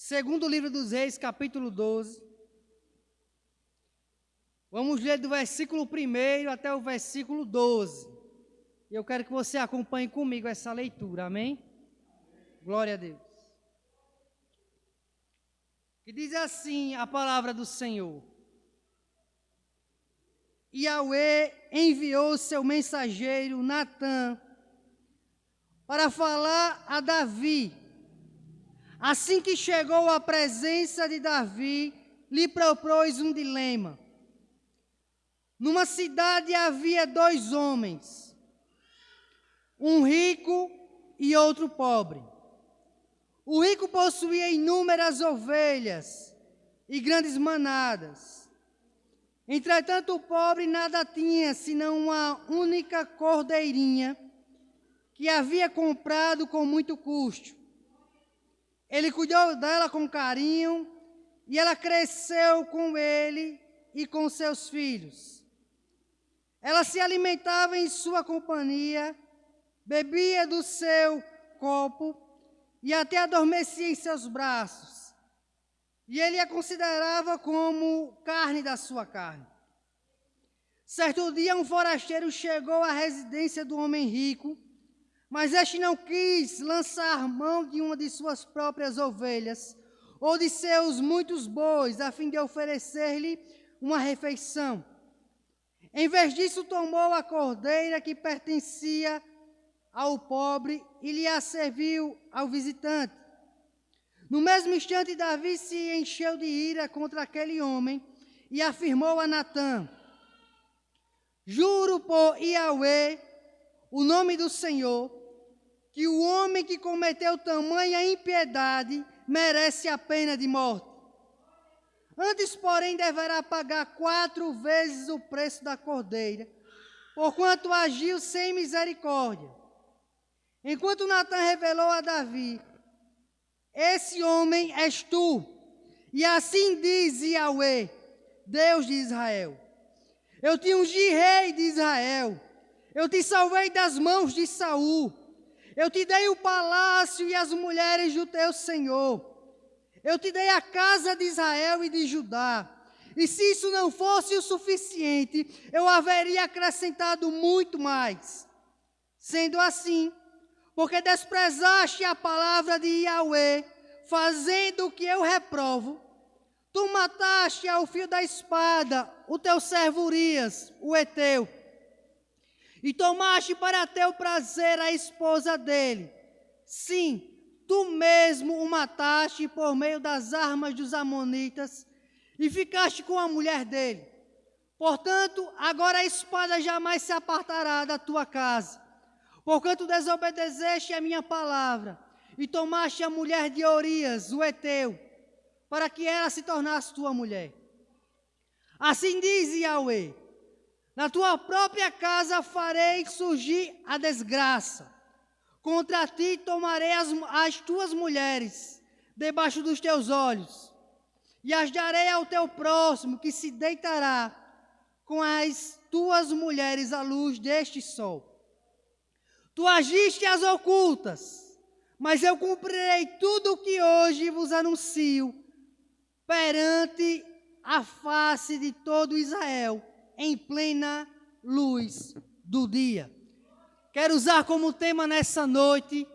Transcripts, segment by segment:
Segundo livro dos Reis, capítulo 12. Vamos ler do versículo 1 até o versículo 12. Eu quero que você acompanhe comigo essa leitura, amém? Glória a Deus. Que diz assim a palavra do Senhor. Yahweh enviou seu mensageiro Natã para falar a Davi. Assim que chegou à presença de Davi, lhe propôs um dilema. Numa cidade havia 2 homens, um rico e outro pobre. O rico possuía inúmeras ovelhas e grandes manadas. Entretanto, o pobre nada tinha, senão uma única cordeirinha que havia comprado com muito custo. Ele cuidou dela com carinho e ela cresceu com ele e com seus filhos. Ela se alimentava em sua companhia, bebia do seu copo e até adormecia em seus braços. E ele a considerava como carne da sua carne. Certo dia, um forasteiro chegou à residência do homem rico, mas este não quis lançar mão de uma de suas próprias ovelhas ou de seus muitos bois, a fim de oferecer-lhe uma refeição. Em vez disso, tomou a cordeira que pertencia ao pobre e lhe a serviu ao visitante. No mesmo instante, Davi se encheu de ira contra aquele homem e afirmou a Natã: juro por Yahweh, o nome do Senhor, que o homem que cometeu tamanha impiedade merece a pena de morte. Antes, porém, deverá pagar 4 vezes o preço da cordeira, porquanto agiu sem misericórdia. Enquanto Natã revelou a Davi: esse homem és tu, e assim diz Yahweh, Deus de Israel: eu te ungi rei de Israel, eu te salvei das mãos de Saul, eu te dei o palácio e as mulheres do teu senhor, eu te dei a casa de Israel e de Judá. E se isso não fosse o suficiente, eu haveria acrescentado muito mais. Sendo assim, porque desprezaste a palavra de Yahweh, fazendo o que eu reprovo, tu mataste ao fio da espada o teu servo Urias, o heteu, e tomaste para teu prazer a esposa dele. Sim, tu mesmo o mataste por meio das armas dos amonitas, e ficaste com a mulher dele. Portanto, agora a espada jamais se apartará da tua casa, porquanto desobedeceste a minha palavra, e tomaste a mulher de Urias, o heteu, para que ela se tornasse tua mulher. Assim diz Yahweh: na tua própria casa farei surgir a desgraça. Contra ti tomarei as tuas mulheres debaixo dos teus olhos, e as darei ao teu próximo, que se deitará com as tuas mulheres à luz deste sol. Tu agiste às ocultas, mas eu cumprirei tudo o que hoje vos anuncio perante a face de todo Israel, em plena luz do dia. Quero usar como tema nessa noite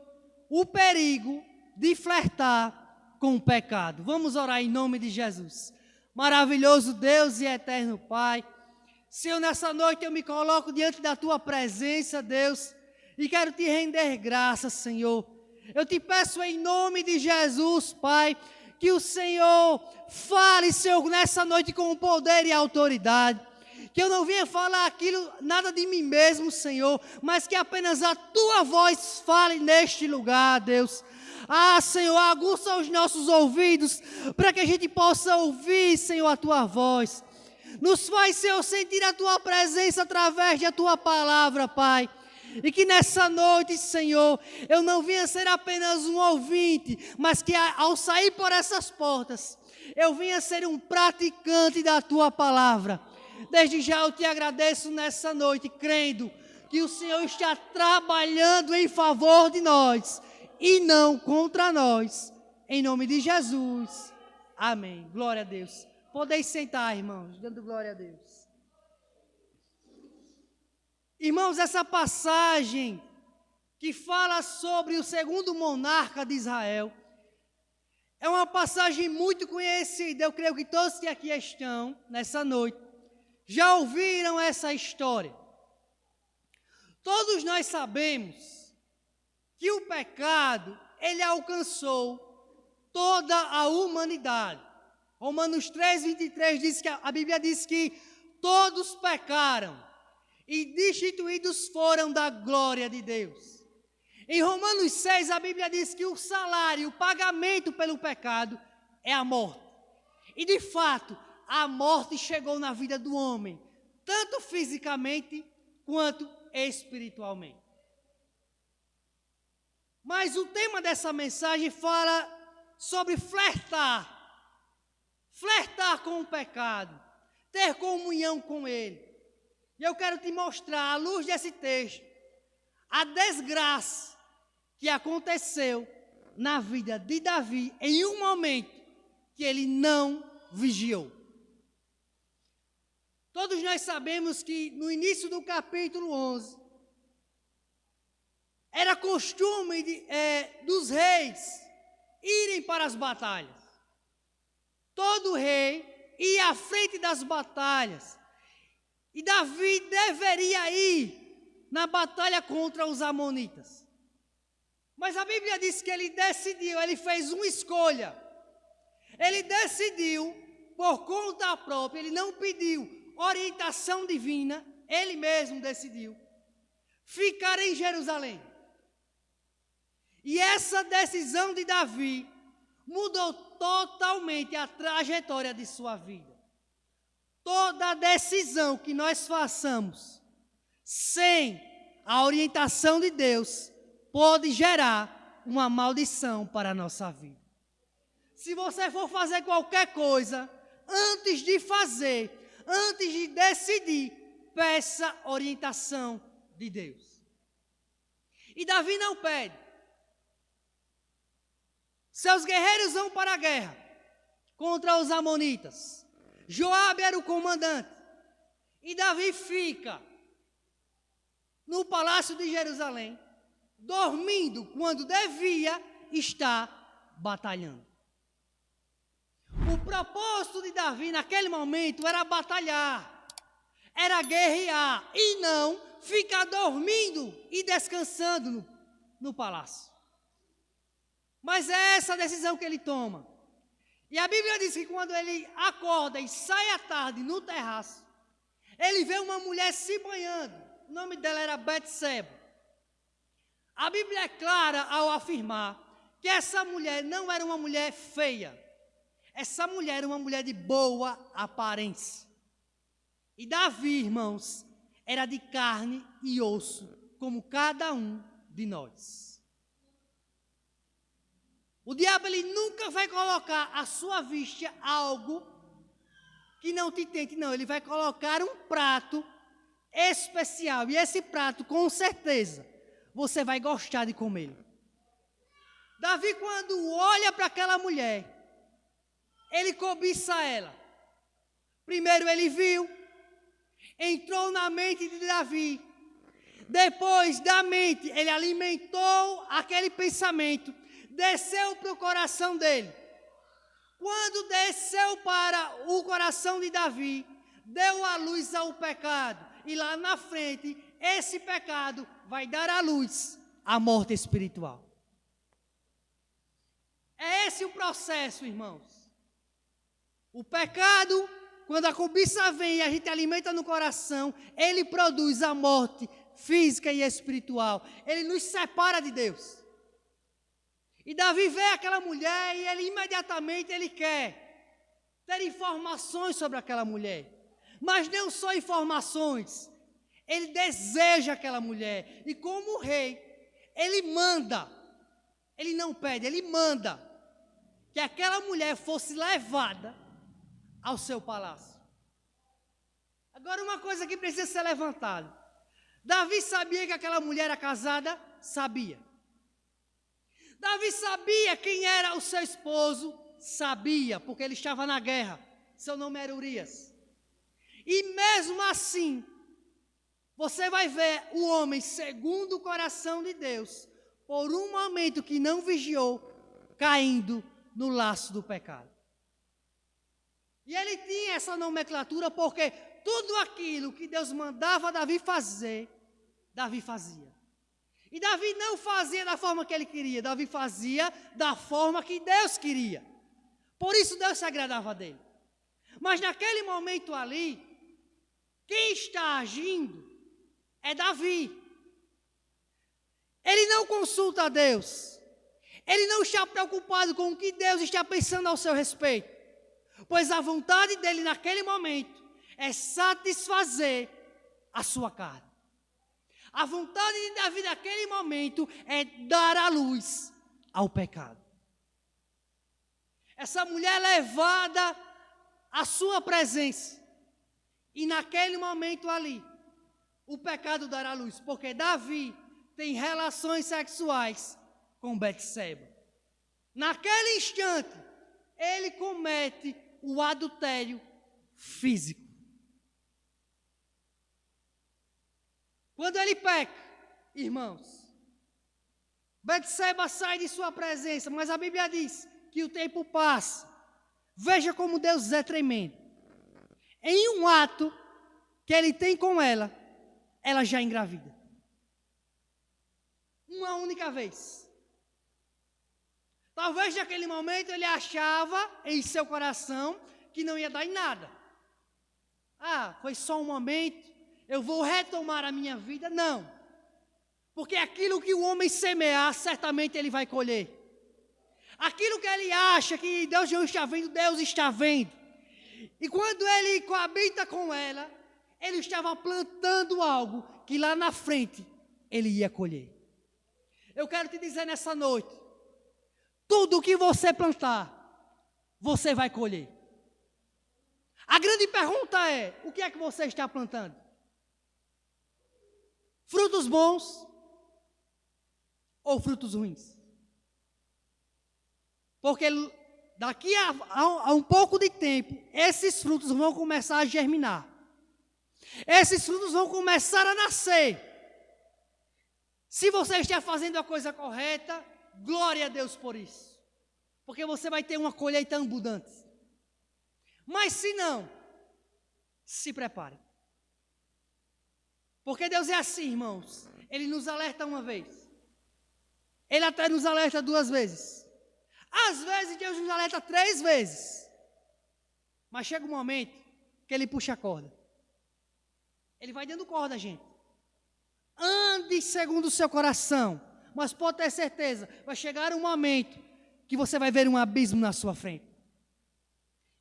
o perigo de flertar com o pecado. Vamos orar em nome de Jesus. Maravilhoso Deus e eterno Pai, Senhor, nessa noite eu me coloco diante da Tua presença, Deus, e quero Te render graças, Senhor. Eu Te peço em nome de Jesus, Pai, que o Senhor fale, Senhor, nessa noite com poder e autoridade. Que eu não venha falar aquilo, nada de mim mesmo, Senhor, mas que apenas a Tua voz fale neste lugar, Deus. Ah, Senhor, aguça os nossos ouvidos, para que a gente possa ouvir, Senhor, a Tua voz. Nos faz, Senhor, sentir a Tua presença através da Tua palavra, Pai. E que nessa noite, Senhor, eu não venha ser apenas um ouvinte, mas que ao sair por essas portas, eu venha ser um praticante da Tua palavra. Desde já eu Te agradeço nessa noite, crendo que o Senhor está trabalhando em favor de nós e não contra nós. Em nome de Jesus. Amém. Glória a Deus. Podeis sentar, irmãos, dando glória a Deus. Irmãos, essa passagem que fala sobre o segundo monarca de Israel é uma passagem muito conhecida. Eu creio que todos que aqui estão nessa noite já ouviram essa história. Todos nós sabemos que o pecado, ele alcançou toda a humanidade. Romanos 3:23 diz que a Bíblia diz que todos pecaram e destituídos foram da glória de Deus. Em Romanos 6, a Bíblia diz que o salário, o pagamento pelo pecado é a morte. E de fato, a morte chegou na vida do homem, tanto fisicamente quanto espiritualmente. Mas o tema dessa mensagem fala sobre flertar com o pecado, ter comunhão com ele. E eu quero te mostrar, à luz desse texto, a desgraça que aconteceu na vida de Davi em um momento que ele não vigiou. Todos nós sabemos que no início do capítulo 11, era costume dos reis irem para as batalhas. Todo rei ia à frente das batalhas. E Davi deveria ir na batalha contra os amonitas. Mas a Bíblia diz que ele decidiu, ele fez uma escolha. Ele decidiu, por conta própria, ele não pediu orientação divina, ele mesmo decidiu ficar em Jerusalém. E essa decisão de Davi mudou totalmente a trajetória de sua vida. Toda decisão que nós façamos sem a orientação de Deus pode gerar uma maldição para a nossa vida. Se você for fazer qualquer coisa, antes de fazer, antes de decidir, peça orientação de Deus. E Davi não pede. Seus guerreiros vão para a guerra contra os amonitas. Joabe era o comandante. E Davi fica no palácio de Jerusalém, dormindo quando devia estar batalhando. O propósito de Davi naquele momento era batalhar, era guerrear e não ficar dormindo e descansando no palácio. Mas é essa a decisão que ele toma. E a Bíblia diz que quando ele acorda e sai à tarde no terraço, ele vê uma mulher se banhando. O nome dela era Betseba. A Bíblia é clara ao afirmar que essa mulher não era uma mulher feia. Essa mulher era uma mulher de boa aparência. E Davi, irmãos, era de carne e osso, como cada um de nós. O diabo, ele nunca vai colocar à sua vista algo que não te tente, não. Ele vai colocar um prato especial. E esse prato, com certeza, você vai gostar de comer. Davi, quando olha para aquela mulher, ele cobiça ela. Primeiro ele viu, entrou na mente de Davi. Depois da mente, ele alimentou aquele pensamento. Desceu para o coração dele. Quando desceu para o coração de Davi, deu a luz ao pecado. E lá na frente, esse pecado vai dar à luz a morte espiritual. É esse o processo, irmãos. O pecado, quando a cobiça vem e a gente alimenta no coração, ele produz a morte física e espiritual. Ele nos separa de Deus. E Davi vê aquela mulher e ele imediatamente ele quer ter informações sobre aquela mulher. Mas não só informações, ele deseja aquela mulher. E como rei, ele manda, ele não pede, ele manda que aquela mulher fosse levada ao seu palácio. Agora uma coisa que precisa ser levantada. Davi sabia que aquela mulher era casada? Sabia. Davi sabia quem era o seu esposo, sabia, porque ele estava na guerra. Seu nome era Urias. E mesmo assim, você vai ver o homem segundo o coração de Deus, por um momento que não vigiou, caindo no laço do pecado. E ele tinha essa nomenclatura porque tudo aquilo que Deus mandava Davi fazer, Davi fazia. E Davi não fazia da forma que ele queria, Davi fazia da forma que Deus queria. Por isso Deus se agradava dele. Mas naquele momento ali, quem está agindo é Davi. Ele não consulta a Deus. Ele não está preocupado com o que Deus está pensando ao seu respeito. Pois a vontade dele naquele momento é satisfazer a sua carne. A vontade de Davi naquele momento é dar a luz ao pecado. Essa mulher levada à sua presença. E naquele momento ali, o pecado dará luz. Porque Davi tem relações sexuais com Betseba. Naquele instante, ele comete o adultério físico. Quando ele peca, irmãos, Betseba sai de sua presença, mas a Bíblia diz que o tempo passa. Veja como Deus é tremendo. Em um ato que ele tem com ela, ela já engravida. Uma única vez. Talvez naquele momento ele achava em seu coração que não ia dar em nada. Foi só um momento, eu vou retomar a minha vida. Não. Porque aquilo que o homem semear, certamente ele vai colher. Aquilo que ele acha que Deus não está vendo, Deus está vendo. E quando ele coabita com ela, ele estava plantando algo que lá na frente ele ia colher. Eu quero te dizer nessa noite, tudo que você plantar, você vai colher. A grande pergunta é, o que é que você está plantando? Frutos bons ou frutos ruins? Porque daqui a um pouco de tempo, esses frutos vão começar a germinar. Esses frutos vão começar a nascer. Se você está fazendo a coisa correta, glória a Deus por isso. Porque você vai ter uma colheita abundante. Mas se não, se prepare. Porque Deus é assim, irmãos. Ele nos alerta uma vez. Ele até nos alerta 2 vezes. Às vezes Deus nos alerta 3 vezes. Mas chega um momento que ele puxa a corda. Ele vai dando corda, gente. Ande segundo o seu coração. Mas pode ter certeza, vai chegar um momento que você vai ver um abismo na sua frente.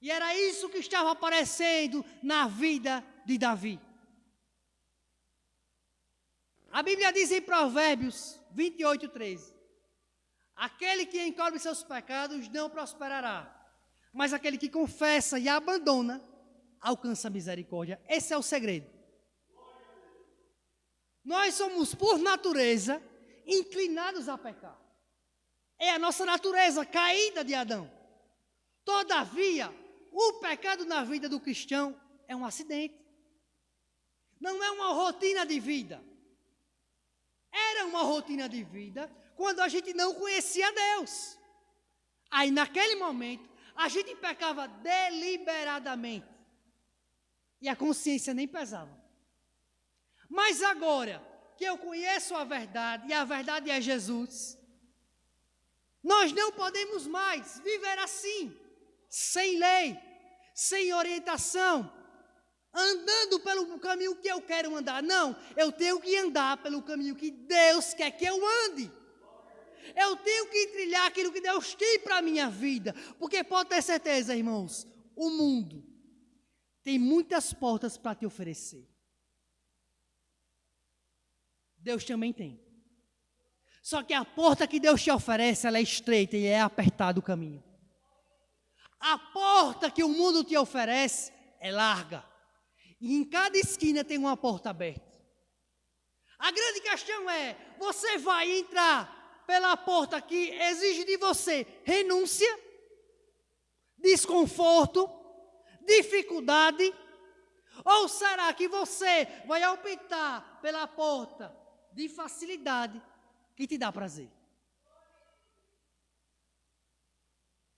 E era isso que estava aparecendo na vida de Davi. A Bíblia diz em Provérbios 28:13: aquele que encobre seus pecados não prosperará, mas aquele que confessa e abandona alcança a misericórdia. Esse é o segredo. Nós somos, por natureza, inclinados a pecar. É a nossa natureza caída de Adão. Todavia, o pecado na vida do cristão é um acidente. Não é uma rotina de vida. Era uma rotina de vida quando a gente não conhecia Deus. Aí, naquele momento, a gente pecava deliberadamente. E a consciência nem pesava. Mas agora que eu conheço a verdade, e a verdade é Jesus, nós não podemos mais viver assim, sem lei, sem orientação, andando pelo caminho que eu quero andar. Não, eu tenho que andar pelo caminho que Deus quer que eu ande. Eu tenho que trilhar aquilo que Deus tem para a minha vida. Porque pode ter certeza, irmãos, o mundo tem muitas portas para te oferecer. Deus também tem. Só que a porta que Deus te oferece, ela é estreita e é apertado o caminho. A porta que o mundo te oferece é larga. E em cada esquina tem uma porta aberta. A grande questão é, você vai entrar pela porta que exige de você renúncia, desconforto, dificuldade? Ou será que você vai optar pela porta de facilidade que te dá prazer?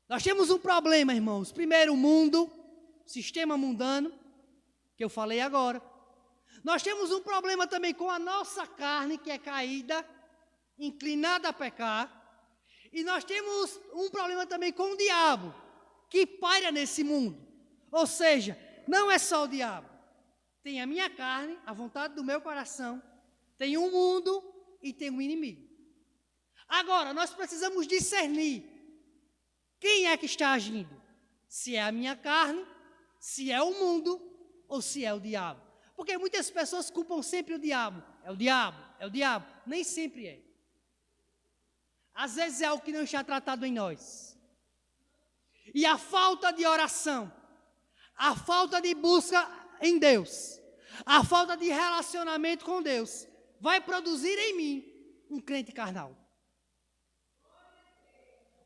Nós temos um problema, irmãos. Primeiro, o mundo, sistema mundano, que eu falei agora. Nós temos um problema também com a nossa carne, que é caída, inclinada a pecar. E nós temos um problema também com o diabo, que paira nesse mundo. Ou seja, não é só o diabo. Tem a minha carne, a vontade do meu coração, tem o mundo e tem o inimigo. Agora, nós precisamos discernir quem é que está agindo. Se é a minha carne, se é o mundo ou se é o diabo. Porque muitas pessoas culpam sempre o diabo. É o diabo, é o diabo. Nem sempre é. Às vezes é algo que não está tratado em nós. E a falta de oração, a falta de busca em Deus, a falta de relacionamento com Deus, vai produzir em mim um crente carnal.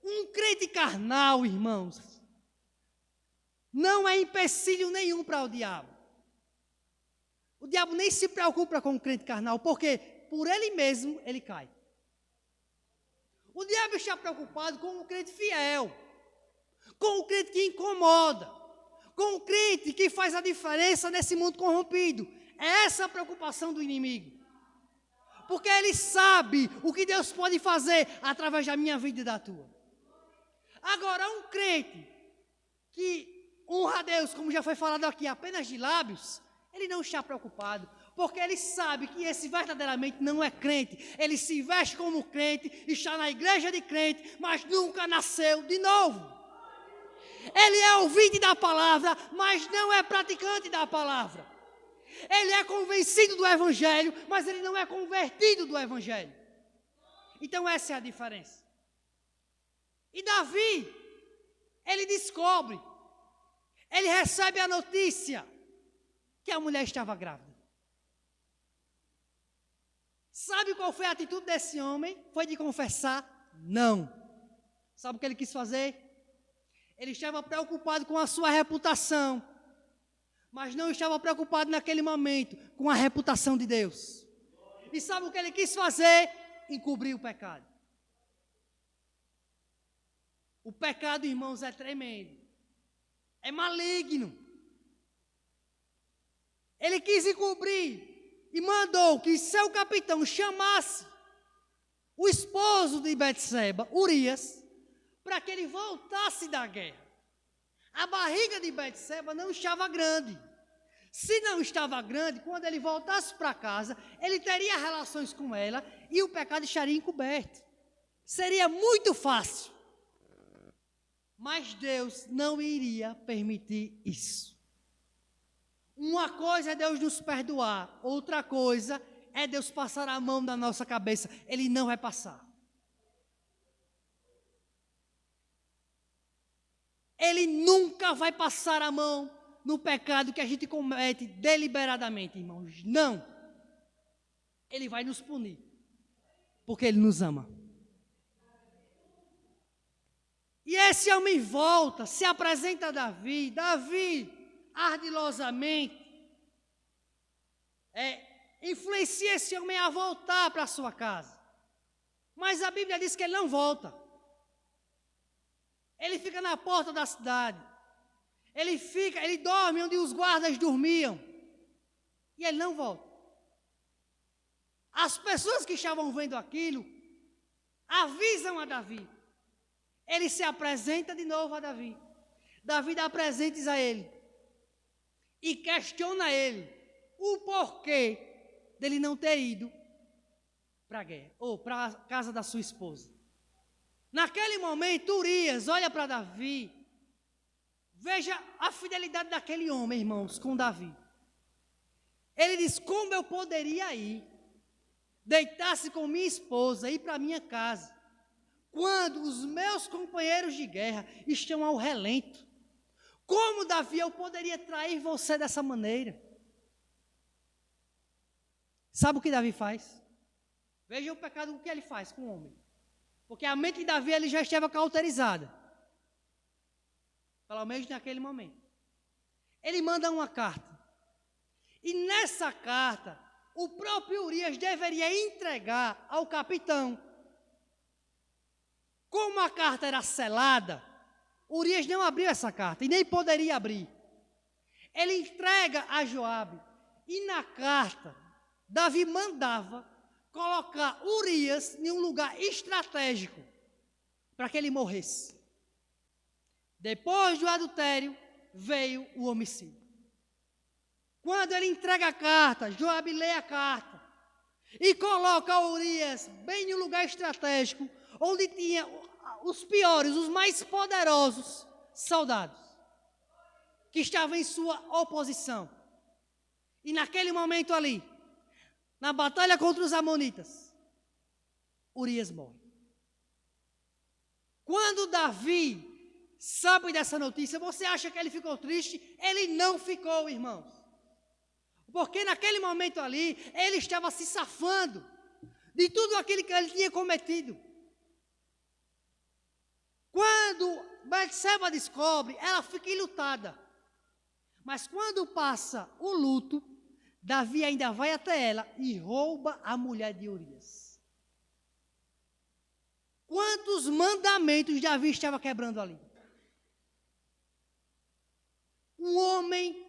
Um crente carnal, irmãos, não é empecilho nenhum para o diabo. O diabo nem se preocupa com o crente carnal, porque por ele mesmo ele cai. O diabo está preocupado com o crente fiel, com o crente que incomoda, com o crente que faz a diferença nesse mundo corrompido. É essa a preocupação do inimigo. Porque ele sabe o que Deus pode fazer através da minha vida e da tua. Agora, um crente que honra a Deus, como já foi falado aqui, apenas de lábios, ele não está preocupado, porque ele sabe que esse verdadeiramente não é crente. Ele se veste como crente, está na igreja de crente, mas nunca nasceu de novo. Ele é ouvinte da palavra, mas não é praticante da palavra. Ele é convencido do evangelho, mas ele não é convertido do evangelho. Então essa é a diferença. E Davi, ele descobre, ele recebe a notícia que a mulher estava grávida. Sabe qual foi a atitude desse homem? Foi de confessar? Não. Sabe o que ele quis fazer? Ele estava preocupado com a sua reputação, mas não estava preocupado naquele momento com a reputação de Deus. E sabe o que ele quis fazer? Encobrir o pecado. O pecado, irmãos, é tremendo. É maligno. Ele quis encobrir e mandou que seu capitão chamasse o esposo de Betseba, Urias, para que ele voltasse da guerra. A barriga de Betseba não estava grande. Se não estava grande, quando ele voltasse para casa, ele teria relações com ela e o pecado estaria encoberto. Seria muito fácil. Mas Deus não iria permitir isso. Uma coisa é Deus nos perdoar, outra coisa é Deus passar a mão na nossa cabeça. Ele não vai passar. Ele nunca vai passar a mão no pecado que a gente comete deliberadamente, irmãos. Não. Ele vai nos punir, porque Ele nos ama. E esse homem volta, se apresenta a Davi. Davi, ardilosamente, influencia esse homem a voltar para a sua casa. Mas a Bíblia diz que ele não volta. Ele fica na porta da cidade. Ele dorme onde os guardas dormiam. E ele não volta. As pessoas que estavam vendo aquilo avisam a Davi. Ele se apresenta de novo a Davi. Davi dá presentes a ele. E questiona ele o porquê dele não ter ido para a guerra, ou para a casa da sua esposa. Naquele momento, Urias olha para Davi. Veja a fidelidade daquele homem, irmãos, com Davi. Ele diz: como eu poderia ir, deitar-se com minha esposa, ir para minha casa, quando os meus companheiros de guerra estão ao relento? Como, Davi, eu poderia trair você dessa maneira? Sabe o que Davi faz? Veja o pecado, o que ele faz com o homem. Porque a mente de Davi ele já estava cauterizada. Pelo menos naquele momento. Ele manda uma carta. E nessa carta, o próprio Urias deveria entregar ao capitão. Como a carta era selada, Urias não abriu essa carta e nem poderia abrir. Ele entrega a Joabe. E na carta, Davi mandava colocar Urias em um lugar estratégico para que ele morresse. Depois do adultério, veio o homicídio. Quando ele entrega a carta, Joabe lê a carta e coloca Urias bem em um lugar estratégico, onde tinha os piores, os mais poderosos soldados, que estavam em sua oposição. E naquele momento ali, na batalha contra os amonitas, Urias morre. Quando Davi sabe dessa notícia, você acha que ele ficou triste? Ele não ficou, irmãos. Porque naquele momento ali, ele estava se safando de tudo aquilo que ele tinha cometido. Quando Betseba descobre, ela fica enlutada. Mas quando passa o luto, Davi ainda vai até ela e rouba a mulher de Urias. Quantos mandamentos Davi estava quebrando ali? Um homem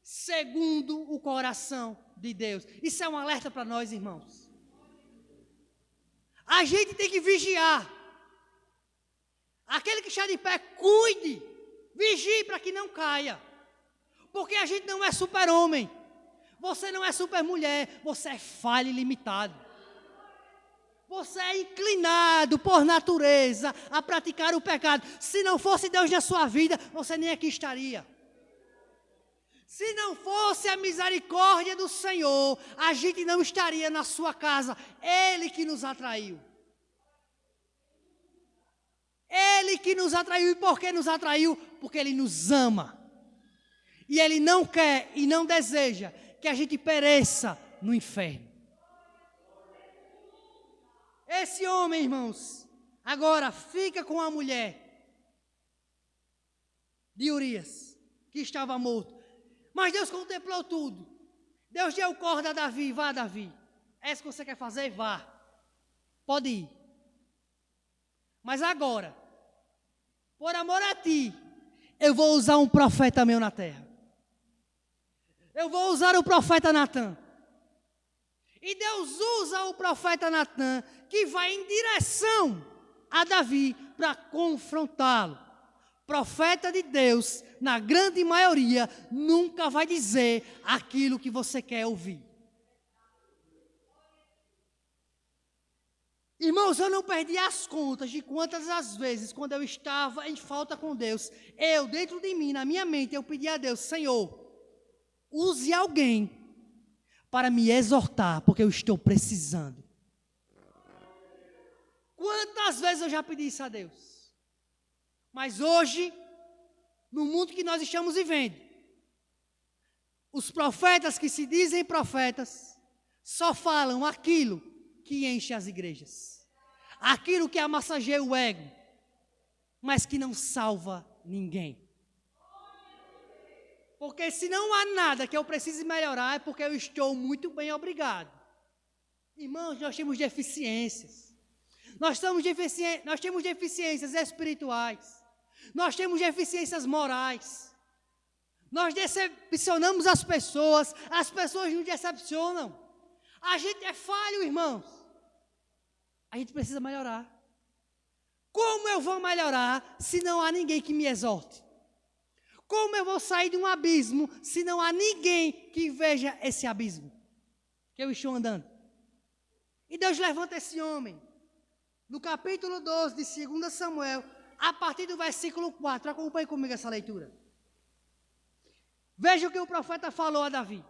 segundo o coração de Deus. Isso é um alerta para nós, irmãos. A gente tem que vigiar. Aquele que está de pé, cuide, vigie para que não caia. Porque a gente não é super-homem. Você não é super-mulher. Você é falho e limitado. Você é inclinado por natureza a praticar o pecado. Se não fosse Deus na sua vida, você nem aqui estaria. Se não fosse a misericórdia do Senhor, a gente não estaria na sua casa. Ele que nos atraiu. Ele que nos atraiu. E por que nos atraiu? Porque Ele nos ama. E Ele não quer e não deseja que a gente pereça no inferno. Esse homem, irmãos, agora fica com a mulher de Urias, que estava morto. Mas Deus contemplou tudo. Deus deu corda a Davi. Vá, Davi. É isso que você quer fazer? Vá. Pode ir. Mas agora, por amor a ti, eu vou usar um profeta meu na terra. Eu vou usar o profeta Natã. E Deus usa o profeta Natã, que vai em direção a Davi para confrontá-lo. Profeta de Deus, na grande maioria, nunca vai dizer aquilo que você quer ouvir. Irmãos, eu não perdi as contas de quantas as vezes, quando eu estava em falta com Deus, eu, dentro de mim, na minha mente, eu pedi a Deus: Senhor, use alguém para me exortar, porque eu estou precisando. Quantas vezes eu já pedi isso a Deus? Mas hoje, no mundo que nós estamos vivendo, os profetas que se dizem profetas só falam aquilo que enche as igrejas, aquilo que amassageia o ego, mas que não salva ninguém. Porque se não há nada que eu precise melhorar, é porque eu estou muito bem, obrigado. Irmãos, nós temos deficiências. Nós temos deficiências espirituais. Nós temos deficiências morais. Nós decepcionamos as pessoas nos decepcionam. A gente é falho, irmãos. A gente precisa melhorar. Como eu vou melhorar se não há ninguém que me exorte? Como eu vou sair de um abismo se não há ninguém que veja esse abismo que eu estou andando? E Deus levanta esse homem. No capítulo 12 de 2 Samuel, a partir do versículo 4, acompanhe comigo essa leitura. Veja o que o profeta falou a Davi.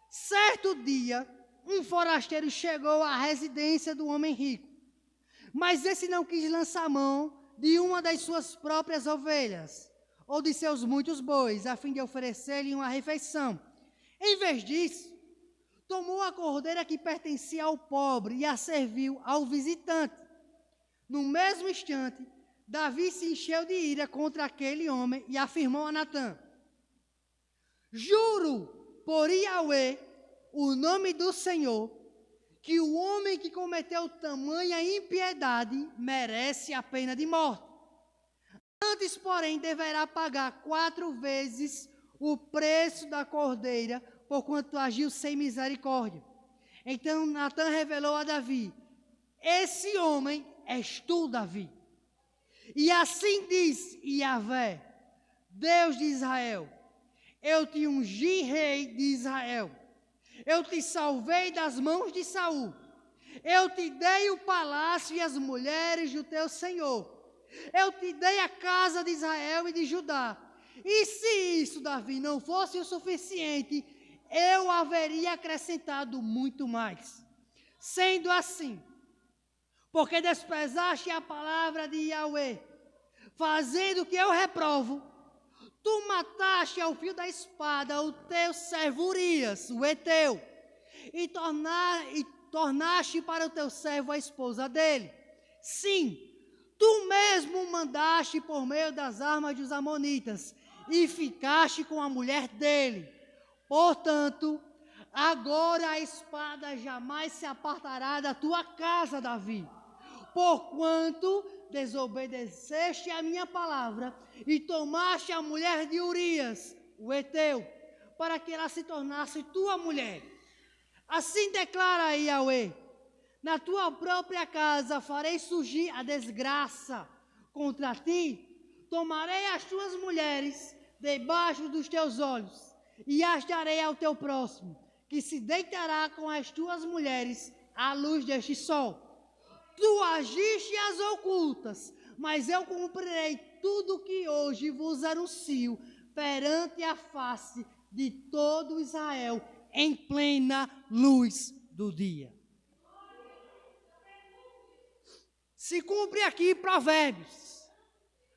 Certo dia, um forasteiro chegou à residência do homem rico, mas esse não quis lançar mão de uma das suas próprias ovelhas, ou de seus muitos bois, a fim de oferecer-lhe uma refeição. Em vez disso, tomou a cordeira que pertencia ao pobre e a serviu ao visitante. No mesmo instante, Davi se encheu de ira contra aquele homem e afirmou a Natã: juro por Yahweh, o nome do Senhor, que o homem que cometeu tamanha impiedade merece a pena de morte. Antes, porém, deverá pagar 4 vezes o preço da cordeira, porquanto agiu sem misericórdia. Então Natã revelou a Davi: esse homem és tu, Davi. E assim diz Yahvé, Deus de Israel: eu te ungi rei de Israel. Eu te salvei das mãos de Saul. Eu te dei o palácio e as mulheres do teu senhor. Eu te dei a casa de Israel e de Judá. E se isso, Davi, não fosse o suficiente, eu haveria acrescentado muito mais. Sendo assim, porque desprezaste a palavra de Yahweh, fazendo o que eu reprovo, tu mataste ao fio da espada o teu servo Urias, o Heteu, e tornaste para o teu servo a esposa dele. Sim, tu mesmo mandaste por meio das armas dos amonitas, e ficaste com a mulher dele. Portanto, agora a espada jamais se apartará da tua casa, Davi, porquanto desobedeceste a minha palavra e tomaste a mulher de Urias, o Heteu, para que ela se tornasse tua mulher. Assim declara Yahweh: na tua própria casa farei surgir a desgraça contra ti, tomarei as tuas mulheres debaixo dos teus olhos e as darei ao teu próximo, que se deitará com as tuas mulheres à luz deste sol. Tu agiste as ocultas, mas eu cumprirei tudo o que hoje vos anuncio perante a face de todo Israel, em plena luz do dia. Se cumpre aqui Provérbios: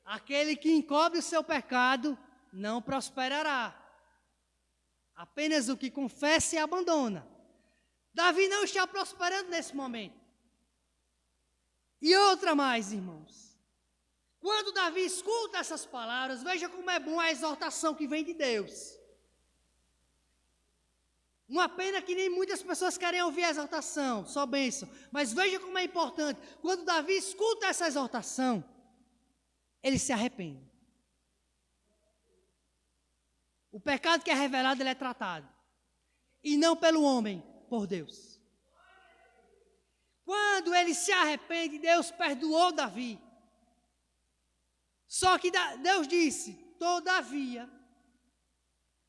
aquele que encobre o seu pecado não prosperará. Apenas o que confessa e abandona. Davi não está prosperando nesse momento. E outra mais, irmãos. Quando Davi escuta essas palavras, veja como é bom a exortação que vem de Deus. Uma pena que nem muitas pessoas querem ouvir a exortação, só bênção. Mas veja como é importante. Quando Davi escuta essa exortação, ele se arrepende. O pecado que é revelado, ele é tratado. E não pelo homem, por Deus. Quando ele se arrepende, Deus perdoou Davi. Só que Deus disse: todavia,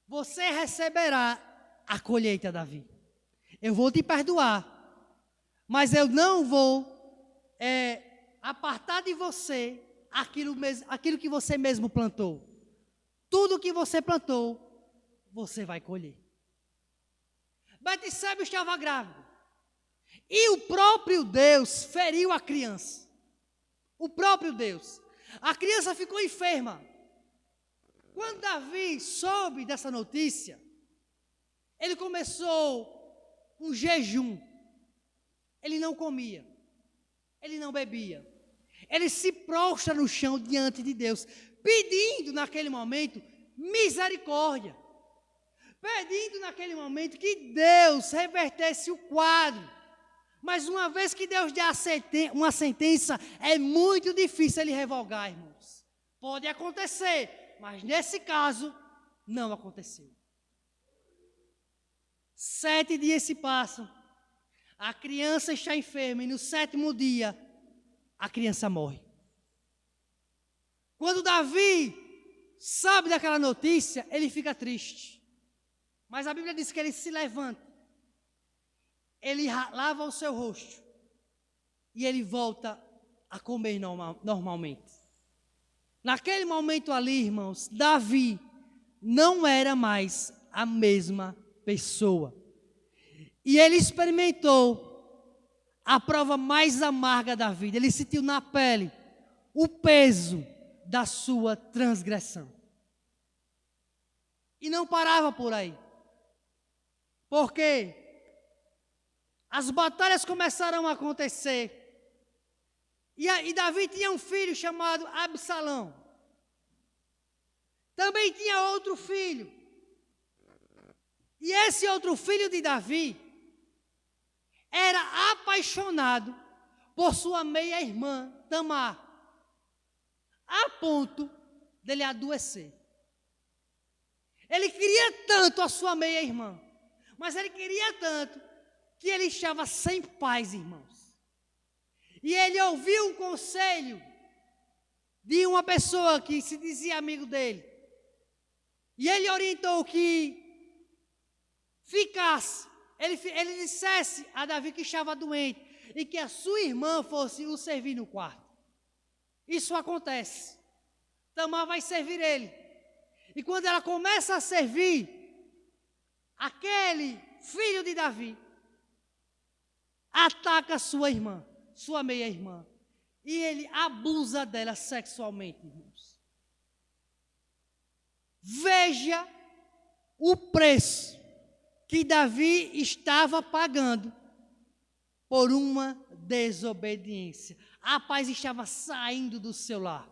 você receberá a colheita, Davi. Eu vou te perdoar, mas eu não vou apartar de você aquilo que você mesmo plantou. Tudo que você plantou, você vai colher. Betseba estava grávida. E o próprio Deus feriu a criança. O próprio Deus. A criança ficou enferma. Quando Davi soube dessa notícia, ele começou um jejum. Ele não comia. Ele não bebia. Ele se prostra no chão diante de Deus, pedindo naquele momento misericórdia. Pedindo naquele momento que Deus revertesse o quadro. Mas uma vez que Deus dá uma sentença, é muito difícil ele revogar, irmãos. Pode acontecer, mas nesse caso, não aconteceu. 7 dias se passam, a criança está enferma e no 7º dia, a criança morre. Quando Davi sabe daquela notícia, ele fica triste. Mas a Bíblia diz que ele se levanta, ele lava o seu rosto e ele volta a comer normalmente. Naquele momento ali, irmãos, Davi não era mais a mesma pessoa. E ele experimentou a prova mais amarga da vida. Ele sentiu na pele o peso da sua transgressão. E não parava por aí. Por quê? as batalhas começaram a acontecer. E Davi tinha um filho chamado Absalão. Também tinha outro filho. E esse outro filho de Davi era apaixonado por sua meia-irmã, Tamar, a ponto dele adoecer. Ele queria tanto a sua meia-irmã, mas ele queria tanto que ele estava sem paz, irmãos. E ele ouviu um conselho de uma pessoa que se dizia amigo dele. E ele orientou que ele dissesse a Davi que estava doente e que a sua irmã fosse o servir no quarto. Isso acontece. Tamar vai servir ele. E quando ela começa a servir, aquele filho de Davi ataca sua irmã, sua meia-irmã, e ele abusa dela sexualmente, irmãos. Veja o preço que Davi estava pagando por uma desobediência. A paz estava saindo do seu lar.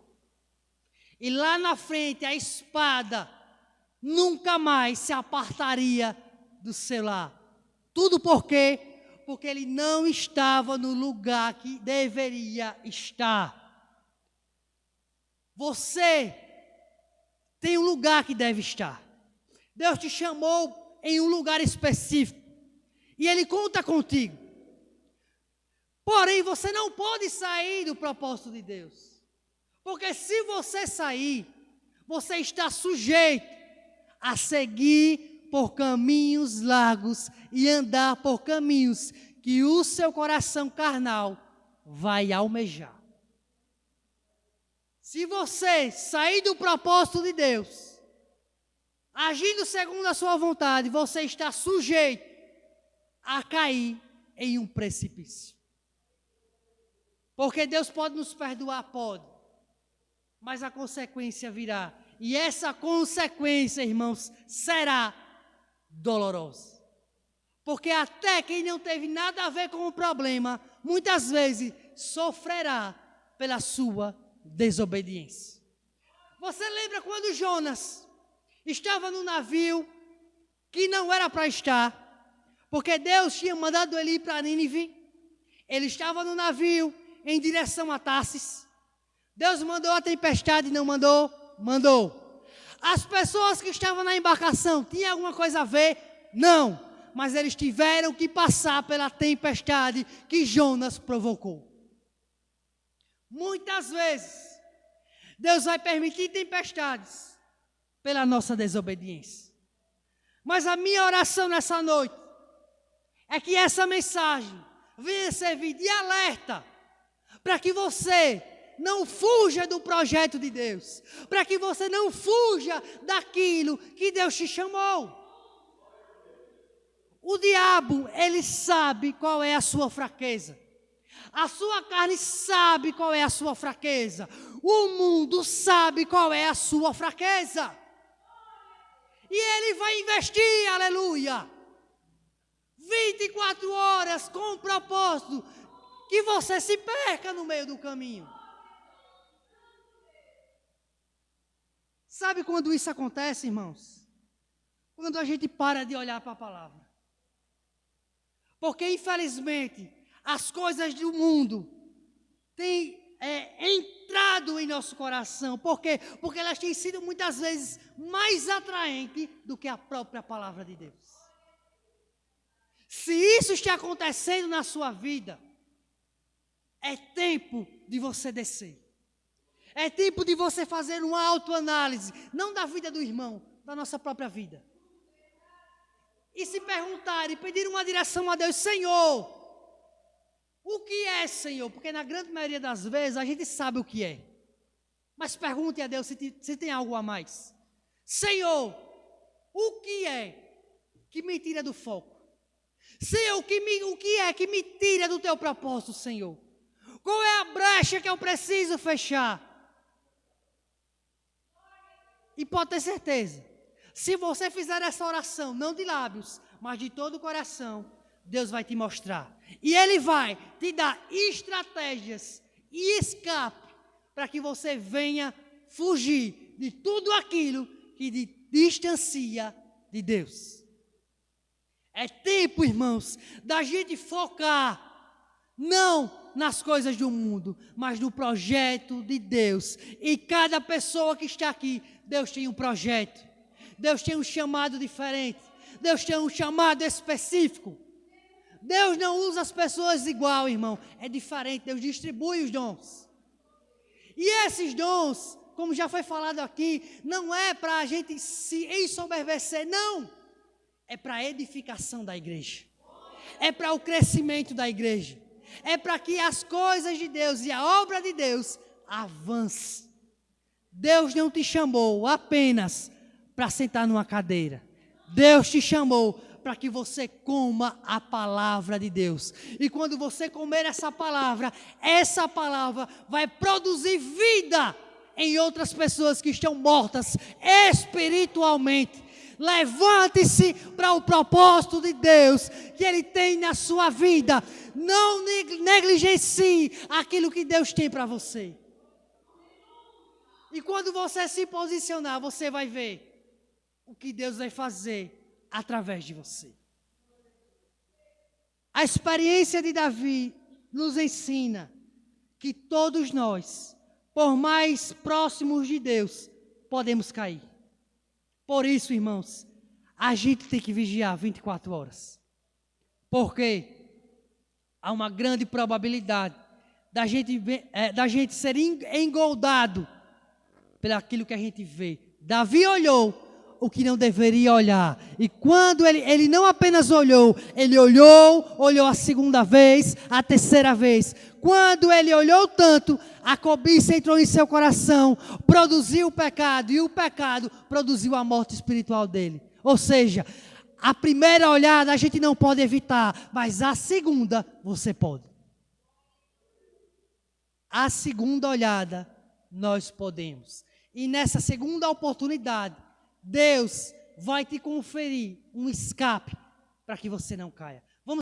E lá na frente a espada nunca mais se apartaria do seu lar. Tudo por quê? Porque ele não estava no lugar que deveria estar. Você tem um lugar que deve estar. Deus te chamou em um lugar específico. E Ele conta contigo. Porém, você não pode sair do propósito de Deus. Porque se você sair, você está sujeito a seguir por caminhos largos e andar por caminhos que o seu coração carnal vai almejar. Se você sair do propósito de Deus, agindo segundo a sua vontade, você está sujeito a cair em um precipício. Porque Deus pode nos perdoar, pode, mas a consequência virá. E essa consequência, irmãos, será dolorosa. Porque até quem não teve nada a ver com o problema, muitas vezes sofrerá pela sua desobediência. Você lembra quando Jonas estava no navio que não era para estar, porque Deus tinha mandado ele ir para Nínive? Ele estava no navio em direção a Tarsis. Deus mandou a tempestade, não mandou? Mandou. As pessoas que estavam na embarcação tinham alguma coisa a ver? Não. Mas eles tiveram que passar pela tempestade que Jonas provocou. Muitas vezes, Deus vai permitir tempestades pela nossa desobediência. Mas a minha oração nessa noite é que essa mensagem venha servir de alerta para que você não fuja do projeto de Deus, para que você não fuja daquilo que Deus te chamou. O diabo, ele sabe qual é a sua fraqueza. A sua carne sabe qual é a sua fraqueza. O mundo sabe qual é a sua fraqueza. E ele vai investir, aleluia, 24 horas com o propósito que você se perca no meio do caminho. Sabe quando isso acontece, irmãos? Quando a gente para de olhar para a palavra. Porque, infelizmente, as coisas do mundo têm entrado em nosso coração. Por quê? Porque elas têm sido muitas vezes mais atraentes do que a própria palavra de Deus. Se isso está acontecendo na sua vida, é tempo de você descer. É tempo de você fazer uma autoanálise, não da vida do irmão, da nossa própria vida. E se perguntar e pedir uma direção a Deus: Senhor, o que é, Senhor? Porque na grande maioria das vezes a gente sabe o que é. Mas pergunte a Deus se tem algo a mais. Senhor, o que é que me tira do foco? Senhor, o que é que me tira do teu propósito, Senhor? Qual é a brecha que eu preciso fechar? E pode ter certeza, se você fizer essa oração, não de lábios, mas de todo o coração, Deus vai te mostrar E Ele vai te dar estratégias e escape para que você venha fugir de tudo aquilo que te distancia de Deus. É tempo, irmãos, da gente focar não nas coisas do mundo, mas no projeto de Deus. E cada pessoa que está aqui, Deus tem um projeto. Deus tem um chamado diferente. Deus tem um chamado específico. Deus não usa as pessoas igual, irmão. É diferente. Deus distribui os dons. E esses dons, como já foi falado aqui, não é para a gente se ensoberbecer, não. É para a edificação da igreja. É para o crescimento da igreja. É para que as coisas de Deus e a obra de Deus avance. Deus não te chamou apenas para sentar numa cadeira. Deus te chamou para que você coma a palavra de Deus. E quando você comer essa palavra vai produzir vida em outras pessoas que estão mortas espiritualmente. Levante-se para o propósito de Deus que Ele tem na sua vida. Não negligencie aquilo que Deus tem para você. E quando você se posicionar, você vai ver o que Deus vai fazer através de você. A experiência de Davi nos ensina que todos nós, por mais próximos de Deus, podemos cair. Por isso, irmãos, a gente tem que vigiar 24 horas. Porque há uma grande probabilidade da gente ser engoldado pelo aquilo que a gente vê. Davi olhou o que não deveria olhar. E quando ele não apenas olhou, ele olhou a segunda vez, a terceira vez. Quando ele olhou tanto, a cobiça entrou em seu coração, produziu o pecado, e o pecado produziu a morte espiritual dele. Ou seja, a primeira olhada a gente não pode evitar, mas a segunda você pode. A segunda olhada nós podemos. E nessa segunda oportunidade, Deus vai te conferir um escape para que você não caia.